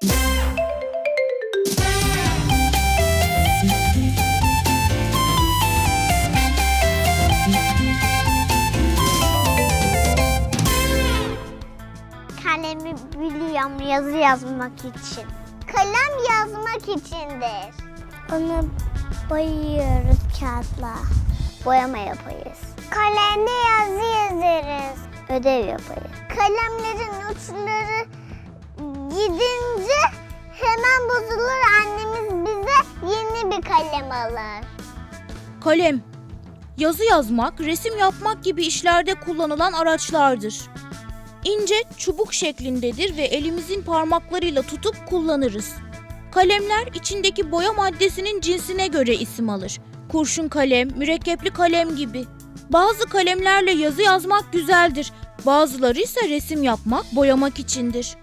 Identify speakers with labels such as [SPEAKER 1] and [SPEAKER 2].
[SPEAKER 1] Kalemi biliyorum yazı yazmak için. Kalem yazmak içindir. Onu boyuyoruz kağıtla. Boyama yaparız. Kalemle yazı yazarız. Ödev yaparız. Kalemlerin uçları gidince hemen bozulur. Annemiz bize yeni bir kalem alır.
[SPEAKER 2] Kalem, yazı yazmak, resim yapmak gibi işlerde kullanılan araçlardır. İnce çubuk şeklindedir ve elimizin parmaklarıyla tutup kullanırız. Kalemler içindeki boya maddesinin cinsine göre isim alır. Kurşun kalem, mürekkepli kalem gibi. Bazı kalemlerle yazı yazmak güzeldir. Bazıları ise resim yapmak, boyamak içindir.